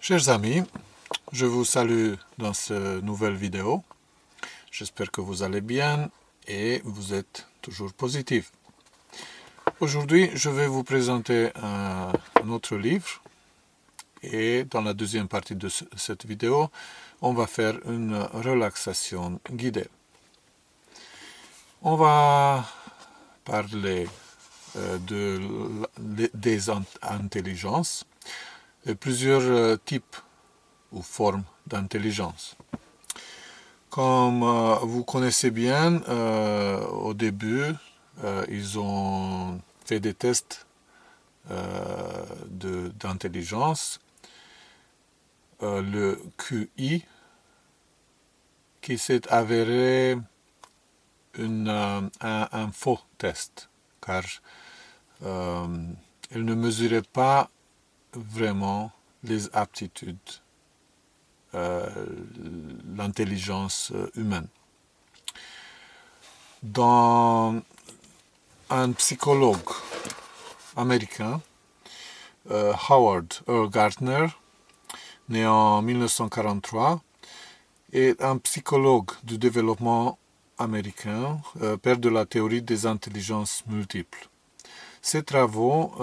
Chers amis, je vous salue dans cette nouvelle vidéo. J'espère que vous allez bien et vous êtes toujours positif. Aujourd'hui, je vais vous présenter un autre livre et dans la deuxième partie de cette vidéo, on va faire une relaxation guidée. On va parler des intelligences et plusieurs types ou formes d'intelligence. Comme vous connaissez bien, au début, ils ont fait des tests d'intelligence, le QI, qui s'est avéré un faux test, car il ne mesurait pas vraiment les aptitudes, l'intelligence humaine. Dans un psychologue américain, Howard Earl Gardner, né en 1943, est un psychologue du développement américain, père de la théorie des intelligences multiples. Ces travaux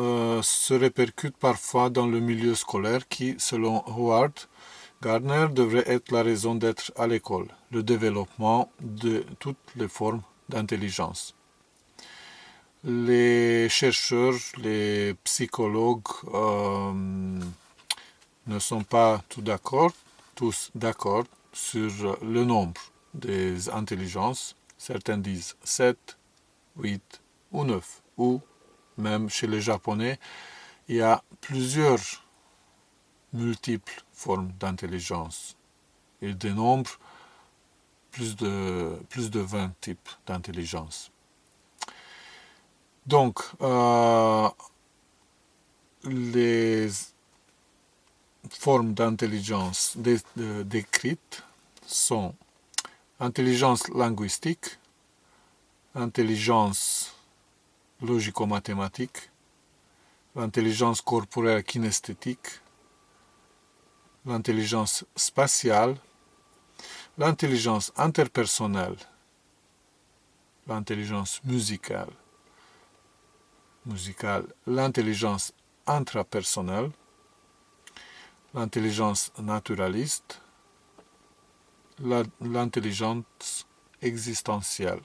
se répercutent parfois dans le milieu scolaire qui, selon Howard Gardner, devrait être la raison d'être à l'école, le développement de toutes les formes d'intelligence. Les chercheurs, les psychologues ne sont pas tous d'accord sur le nombre des intelligences. Certains disent 7, 8 ou 9, ou même chez les Japonais, il y a plusieurs multiples formes d'intelligence. Ils dénombrent plus de 20 types d'intelligence. Donc, les formes d'intelligence décrites sont intelligence linguistique, intelligence logico-mathématique, l'intelligence corporelle kinesthétique, l'intelligence spatiale, l'intelligence interpersonnelle, l'intelligence musicale, l'intelligence intrapersonnelle, l'intelligence naturaliste, l'intelligence existentielle.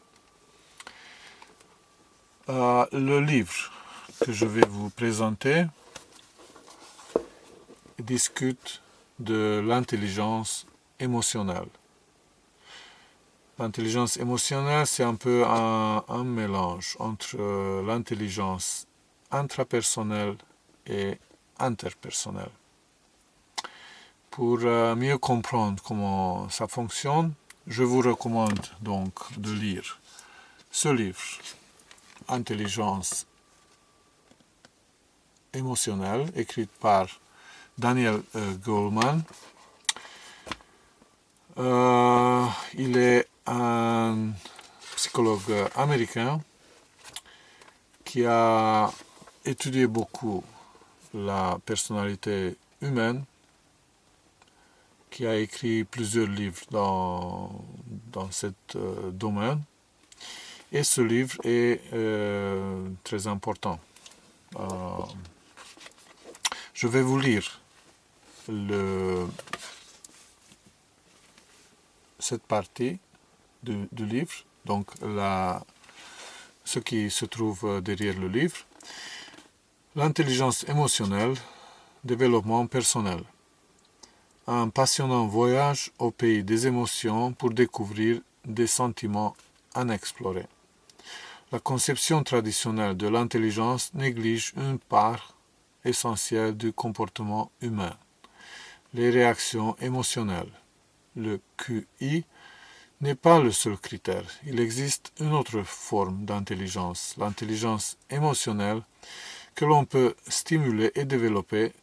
Le livre que je vais vous présenter discute de l'intelligence émotionnelle. L'intelligence émotionnelle, c'est un peu un mélange entre l'intelligence intrapersonnelle et interpersonnelle. Pour mieux comprendre comment ça fonctionne, je vous recommande donc de lire ce livre, Intelligence émotionnelle, écrit par Daniel Goleman. Il est un psychologue américain qui a étudié beaucoup la personnalité humaine, qui a écrit plusieurs livres dans ce domaine. Et ce livre est très important. Je vais vous lire cette partie du livre, donc ce qui se trouve derrière le livre. L'intelligence émotionnelle, développement personnel. Un passionnant voyage au pays des émotions pour découvrir des sentiments inexplorés. La conception traditionnelle de l'intelligence néglige une part essentielle du comportement humain, les réactions émotionnelles. Le QI n'est pas le seul critère. Il existe une autre forme d'intelligence, l'intelligence émotionnelle, que l'on peut stimuler et développer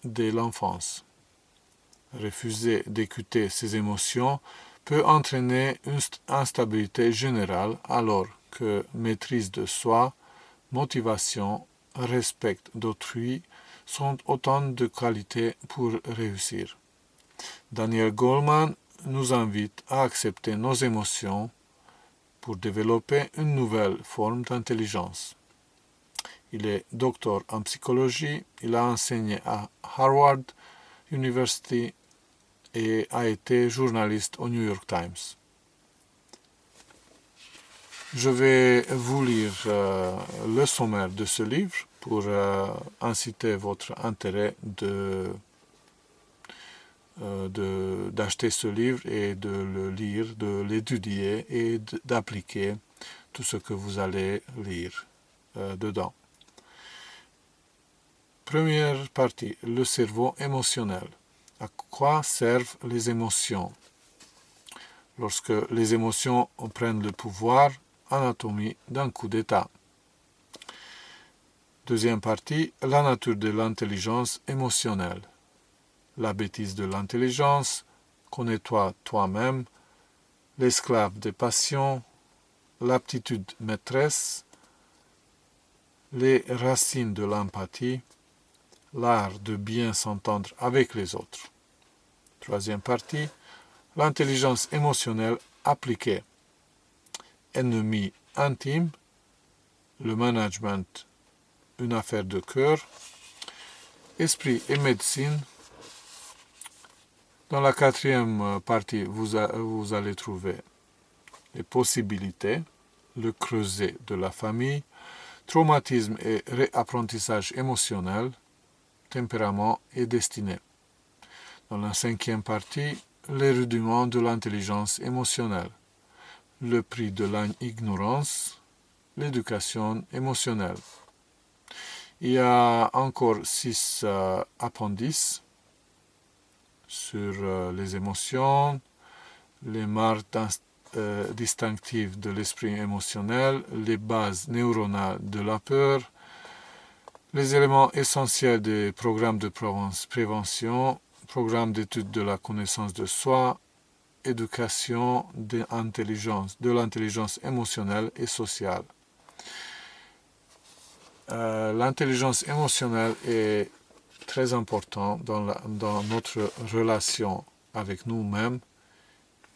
dès l'enfance. Refuser d'écouter ses émotions peut entraîner une instabilité générale, alors que maîtrise de soi, motivation, respect d'autrui sont autant de qualités pour réussir. Daniel Goleman nous invite à accepter nos émotions pour développer une nouvelle forme d'intelligence. Il est docteur en psychologie, il a enseigné à Harvard University et a été journaliste au New York Times. Je vais vous lire le sommaire de ce livre pour inciter votre intérêt d'acheter ce livre et de le lire, de l'étudier et d'appliquer tout ce que vous allez lire dedans. Première partie, le cerveau émotionnel. À quoi servent les émotions? Lorsque les émotions prennent le pouvoir, anatomie d'un coup d'État. Deuxième partie, la nature de l'intelligence émotionnelle. La bêtise de l'intelligence, connais-toi toi-même, l'esclave des passions, l'aptitude maîtresse, les racines de l'empathie, l'art de bien s'entendre avec les autres. Troisième partie, l'intelligence émotionnelle appliquée. Ennemi intime, le management, une affaire de cœur, esprit et médecine. Dans la quatrième partie, vous allez trouver les possibilités, le creuset de la famille, traumatisme et réapprentissage émotionnel, tempérament et destinée. Dans la cinquième partie, les rudiments de l'intelligence émotionnelle, le prix de l'ignorance, l'éducation émotionnelle. Il y a encore 6 appendices sur les émotions, les marques distinctives de l'esprit émotionnel, les bases neuronales de la peur, les éléments essentiels des programmes de prévention, programmes d'étude de la connaissance de soi, éducation de l'intelligence émotionnelle et sociale. L'intelligence émotionnelle est très importante dans notre relation avec nous-mêmes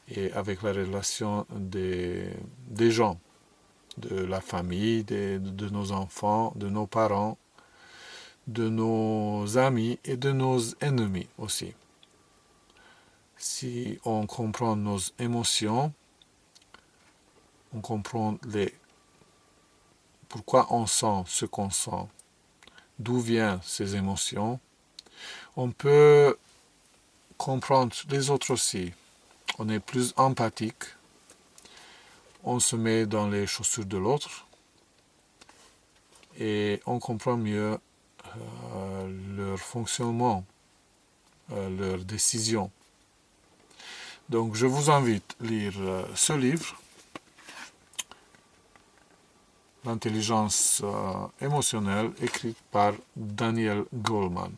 et avec la relation des gens, de la famille, de nos enfants, de nos parents, de nos amis et de nos ennemis aussi. Si on comprend nos émotions, on comprend pourquoi on sent ce qu'on sent, d'où viennent ces émotions, on peut comprendre les autres aussi. On est plus empathique, on se met dans les chaussures de l'autre et on comprend mieux leur fonctionnement, leurs décisions. Donc je vous invite à lire ce livre, L'intelligence émotionnelle, écrite par Daniel Goleman.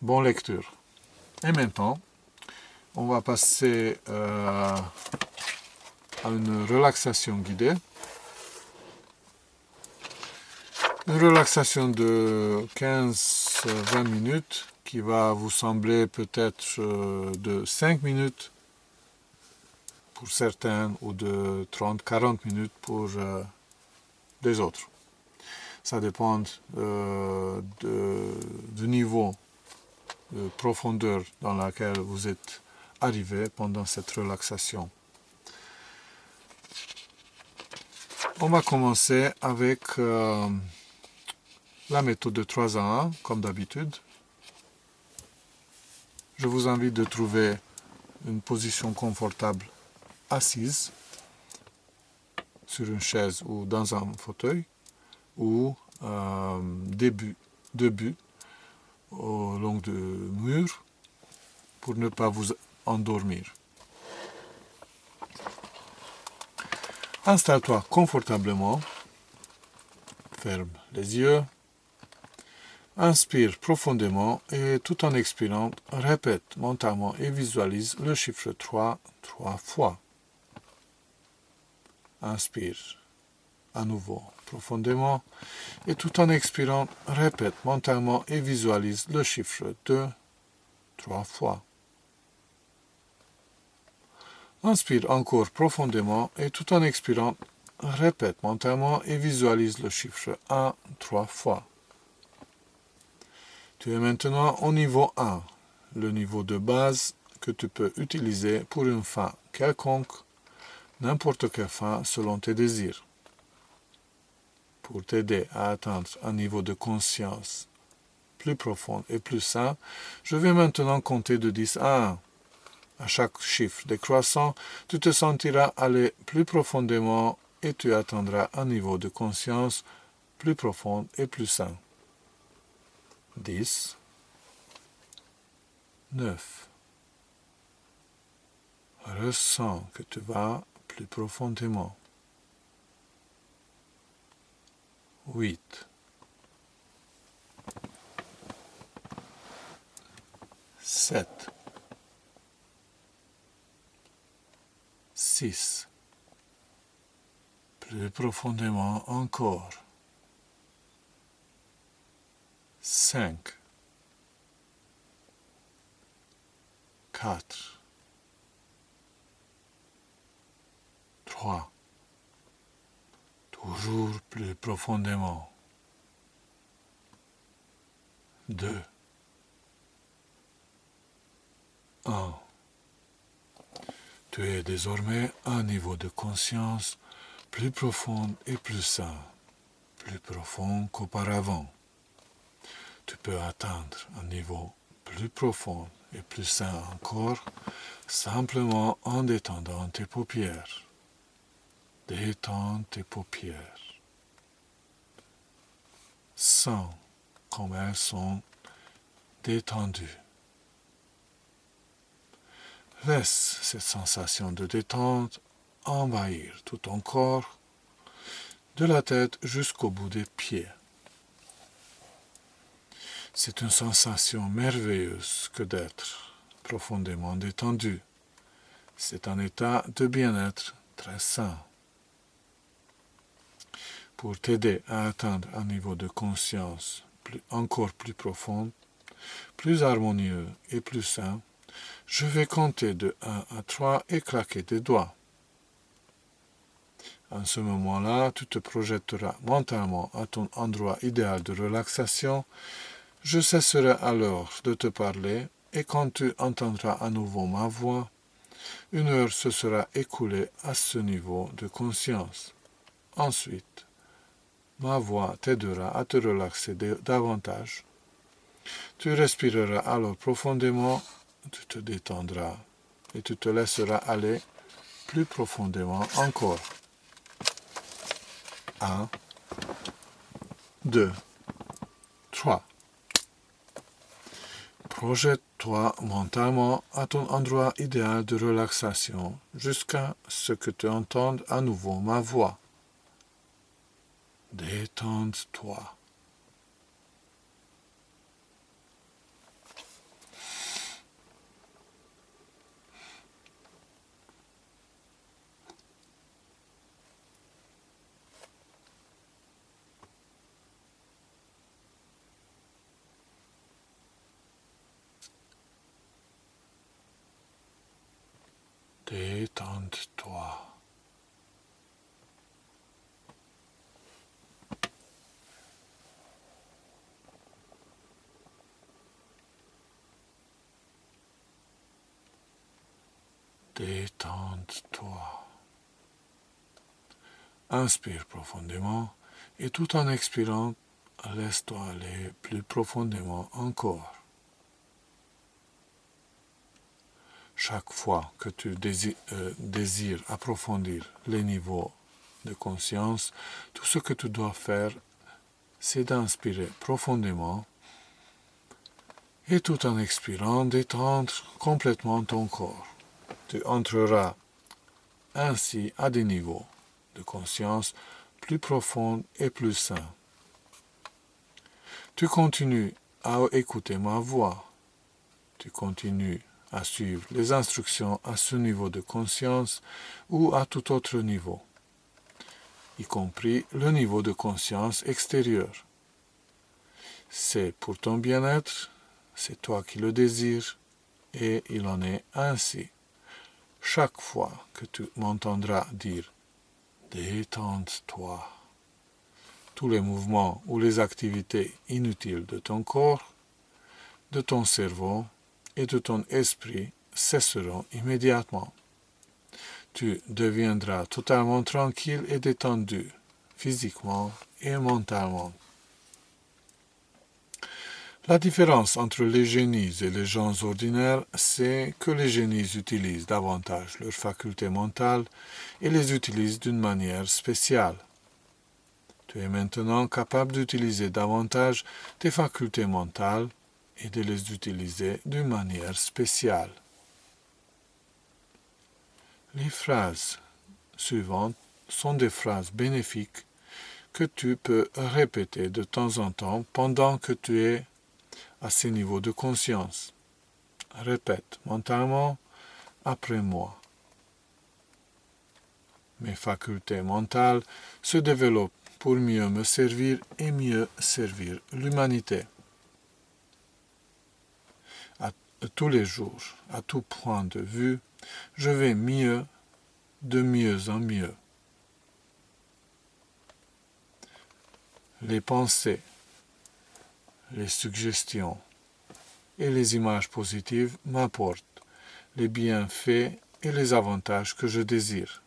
Bonne lecture. Et maintenant, on va passer à une relaxation guidée. Une relaxation de 15-20 minutes qui va vous sembler peut-être de 5 minutes pour certains ou de 30-40 minutes pour les autres. Ça dépend du niveau de profondeur dans laquelle vous êtes arrivé pendant cette relaxation. On va commencer avec la méthode de 3 à 1, comme d'habitude. Je vous invite de trouver une position confortable assise sur une chaise ou dans un fauteuil ou debout au long du mur pour ne pas vous endormir. Installe-toi confortablement, ferme les yeux, inspire profondément et tout en expirant, répète mentalement et visualise le chiffre 3 fois. Inspire à nouveau profondément et tout en expirant, répète mentalement et visualise le chiffre 2, 3 fois. Inspire encore profondément et tout en expirant, répète mentalement et visualise le chiffre 1, 3 fois. Tu es maintenant au niveau 1, le niveau de base que tu peux utiliser pour une fin quelconque, n'importe quelle fin selon tes désirs. Pour t'aider à atteindre un niveau de conscience plus profond et plus sain, je vais maintenant compter de 10 à 1. À chaque chiffre décroissant, tu te sentiras aller plus profondément et tu atteindras un niveau de conscience plus profond et plus sain. 10, 9. Ressens que tu vas plus profondément. 8, 7, 6, plus profondément encore. 5, 4, 3, toujours plus profondément. 2, 1. Tu es désormais à un niveau de conscience plus profond et plus sain, plus profond qu'auparavant. Tu peux atteindre un niveau plus profond et plus sain encore, simplement en détendant tes paupières. Détends tes paupières. Sens comme elles sont détendues. Laisse cette sensation de détente envahir tout ton corps, de la tête jusqu'au bout des pieds. C'est une sensation merveilleuse que d'être profondément détendu. C'est un état de bien-être très sain. Pour t'aider à atteindre un niveau de conscience encore plus profond, plus harmonieux et plus sain, je vais compter de 1 à 3 et claquer des doigts. En ce moment-là, tu te projetteras mentalement à ton endroit idéal de relaxation. Je cesserai alors de te parler et quand tu entendras à nouveau ma voix, 1 heure se sera écoulée à ce niveau de conscience. Ensuite, ma voix t'aidera à te relaxer davantage. Tu respireras alors profondément, tu te détendras et tu te laisseras aller plus profondément encore. 1, 2, 3. Projette-toi mentalement à ton endroit idéal de relaxation jusqu'à ce que tu entendes à nouveau ma voix. Détends-toi. Détends-toi. Détends-toi. Inspire profondément et tout en expirant, laisse-toi aller plus profondément encore. Chaque fois que tu désires approfondir les niveaux de conscience, tout ce que tu dois faire, c'est d'inspirer profondément et tout en expirant, détendre complètement ton corps. Tu entreras ainsi à des niveaux de conscience plus profonds et plus sains. Tu continues à écouter ma voix. Tu continues à suivre les instructions à ce niveau de conscience ou à tout autre niveau. y compris le niveau de conscience extérieur. C'est pour ton bien-être, c'est toi qui le désires, et il en est ainsi. Chaque fois que tu m'entendras dire « détends-toi », tous les mouvements ou les activités inutiles de ton corps, de ton cerveau et de ton esprit cesseront immédiatement. Tu deviendras totalement tranquille et détendu, physiquement et mentalement. La différence entre les génies et les gens ordinaires, c'est que les génies utilisent davantage leurs facultés mentales et les utilisent d'une manière spéciale. Tu es maintenant capable d'utiliser davantage tes facultés mentales et de les utiliser d'une manière spéciale. Les phrases suivantes sont des phrases bénéfiques que tu peux répéter de temps en temps pendant que tu es à ces niveaux de conscience. Répète mentalement après moi. Mes facultés mentales se développent pour mieux me servir et mieux servir l'humanité. À tous les jours, à tout point de vue, je vais mieux, de mieux en mieux. Les pensées, les suggestions et les images positives m'apportent les bienfaits et les avantages que je désire.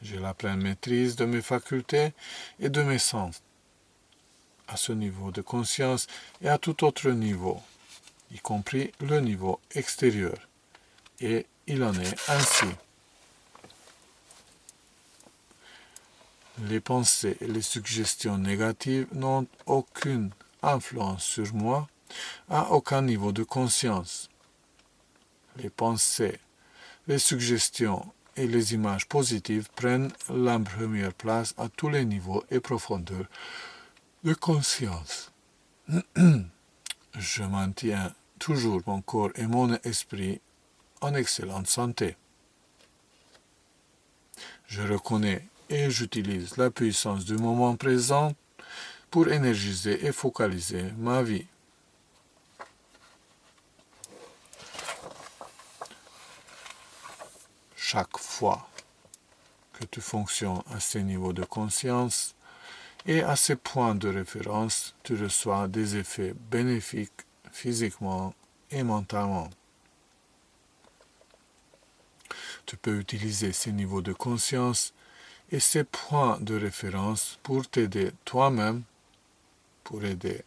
J'ai la pleine maîtrise de mes facultés et de mes sens, à ce niveau de conscience et à tout autre niveau, y compris le niveau extérieur. Et il en est ainsi. Les pensées et les suggestions négatives n'ont aucune influence sur moi à aucun niveau de conscience. Les pensées, les suggestions et les images positives prennent la première place à tous les niveaux et profondeurs de conscience. Je maintiens toujours mon corps et mon esprit en excellente santé. Je reconnais et j'utilise la puissance du moment présent pour énergiser et focaliser ma vie. Chaque fois que tu fonctionnes à ces niveaux de conscience et à ces points de référence, tu reçois des effets bénéfiques physiquement et mentalement. Tu peux utiliser ces niveaux de conscience et ces points de référence pour t'aider toi-même, pour aider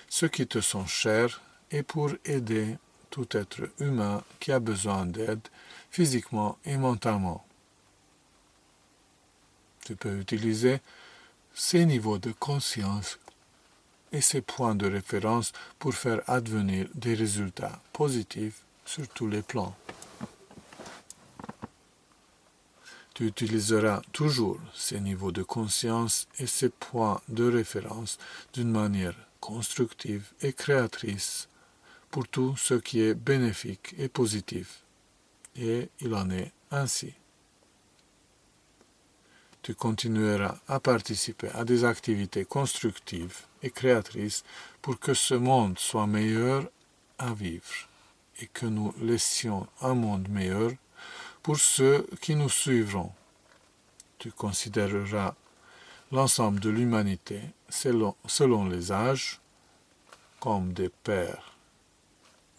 ceux qui te sont chers et pour aider tout être humain qui a besoin d'aide physiquement et mentalement. Tu peux utiliser ces niveaux de conscience et ces points de référence pour faire advenir des résultats positifs sur tous les plans. Tu utiliseras toujours ces niveaux de conscience et ces points de référence d'une manière constructive et créatrice pour tout ce qui est bénéfique et positif. Et il en est ainsi. Tu continueras à participer à des activités constructives et créatrices pour que ce monde soit meilleur à vivre et que nous laissions un monde meilleur pour ceux qui nous suivront. Tu considéreras l'ensemble de l'humanité selon les âges, comme des pères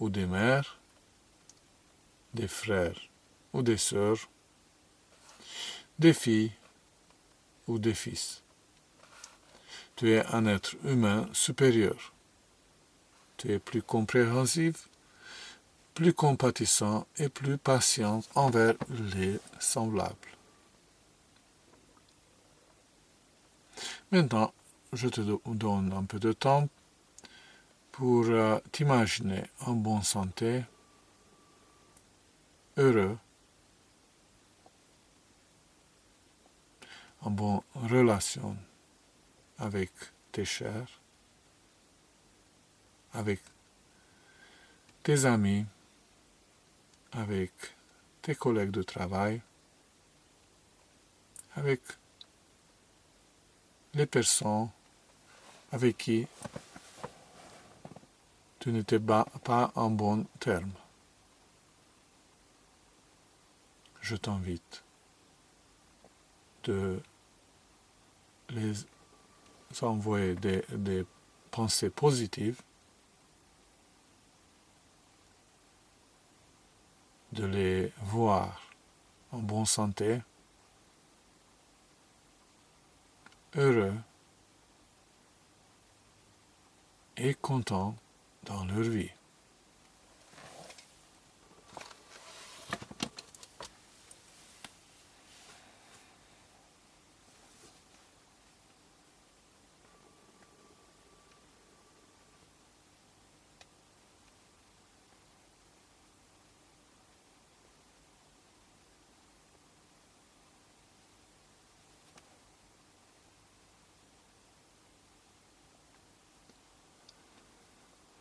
ou des mères, des frères ou des sœurs, des filles ou des fils. Tu es un être humain supérieur. Tu es plus compréhensif, plus compatissant et plus patient envers les semblables. Maintenant, je te donne un peu de temps pour t'imaginer en bonne santé, heureux, en bonne relation avec tes chers, avec tes amis, avec tes collègues de travail, avec les personnes avec qui tu n'étais pas en bon terme. Je t'invite de les envoyer des pensées positives, de les voir en bonne santé, heureux et contents dans leur vie.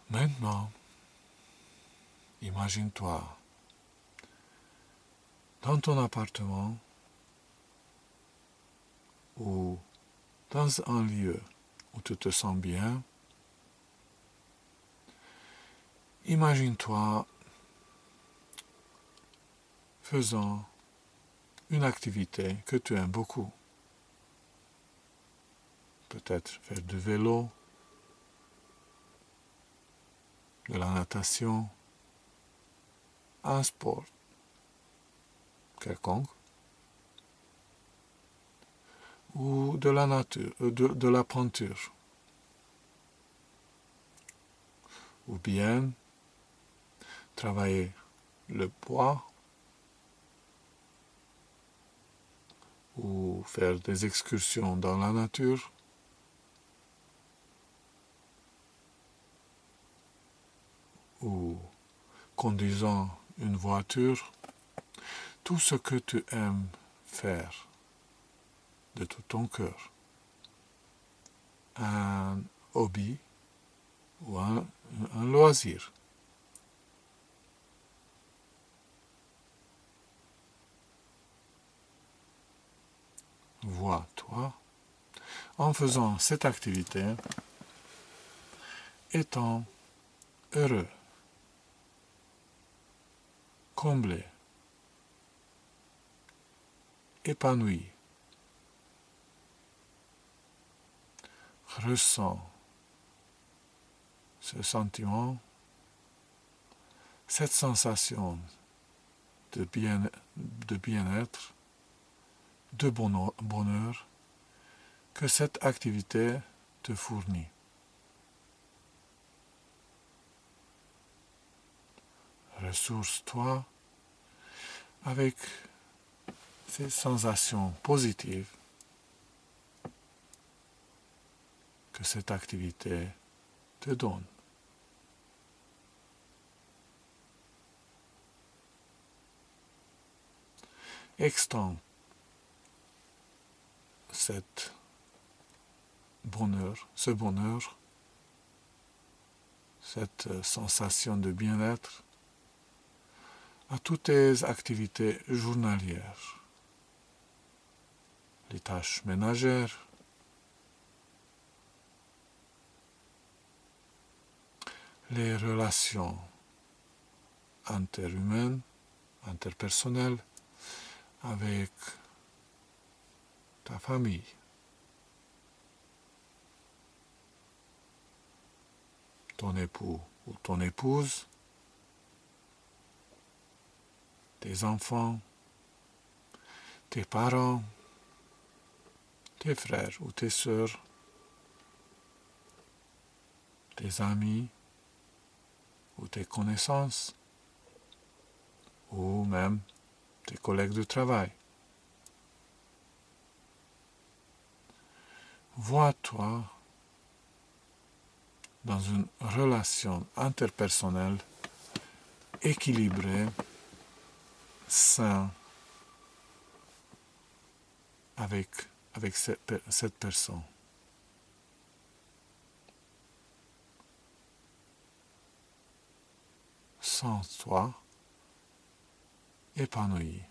Maintenant, imagine-toi dans ton appartement ou dans un lieu où tu te sens bien. Imagine-toi faisant une activité que tu aimes beaucoup. Peut-être faire du vélo, de la natation, un sport quelconque, ou de la nature, de la peinture, ou bien travailler le bois, ou faire des excursions dans la nature, ou conduisant une voiture, tout ce que tu aimes faire de tout ton cœur. Un hobby ou un loisir. Vois-toi en faisant cette activité, étant heureux, comblé, épanoui. Ressens ce sentiment, cette sensation de bien-être, de bonheur que cette activité te fournit. Ressource-toi avec ces sensations positives que cette activité te donne. Extends ce bonheur, cette sensation de bien-être à toutes tes activités journalières, les tâches ménagères, les relations interhumaines, interpersonnelles avec ta famille. Ton époux ou ton épouse, tes enfants, tes parents, tes frères ou tes sœurs, tes amis ou tes connaissances, ou même tes collègues de travail. Vois-toi dans une relation interpersonnelle équilibrée, saine, avec cette personne. Sens-toi épanoui.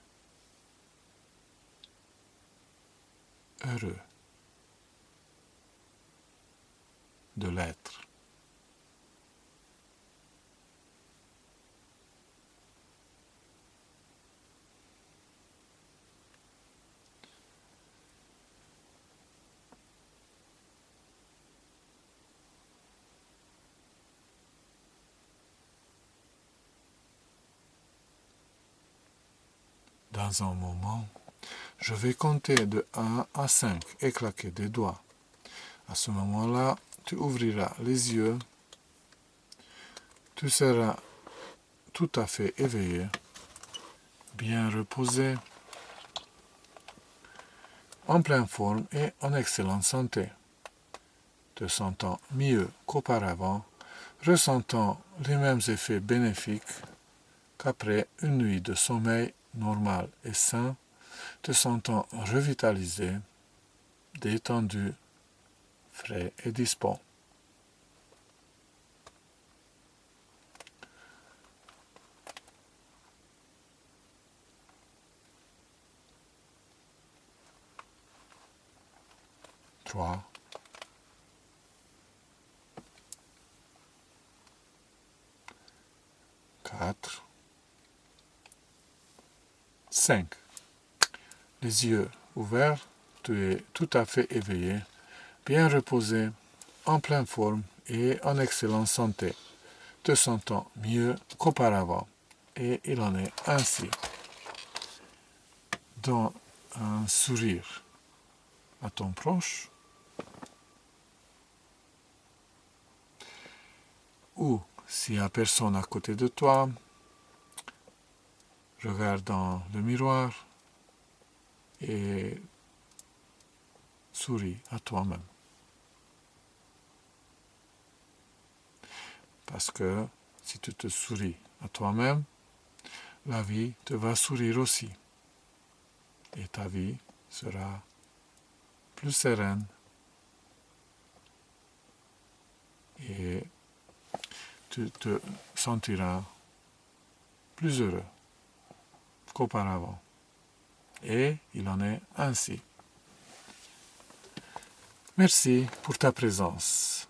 heureux de l'être. Dans un moment, je vais compter de 1 à 5 et claquer des doigts. À ce moment-là, tu ouvriras les yeux, tu seras tout à fait éveillé, bien reposé, en pleine forme et en excellente santé, te sentant mieux qu'auparavant, ressentant les mêmes effets bénéfiques qu'après une nuit de sommeil normal et sain, te sentant revitalisé, détendu, frais et dispos. Trois, 4, 5. Les yeux ouverts, tu es tout à fait éveillé, bien reposé, en pleine forme et en excellente santé, te sentant mieux qu'auparavant. Et il en est ainsi. Donne un sourire à ton proche ou s'il n'y a personne à côté de toi, regarde dans le miroir et souris à toi-même. Parce que si tu te souris à toi-même, la vie te va sourire aussi. Et ta vie sera plus sereine et tu te sentiras plus heureux qu'auparavant. Et il en est ainsi. Merci pour ta présence.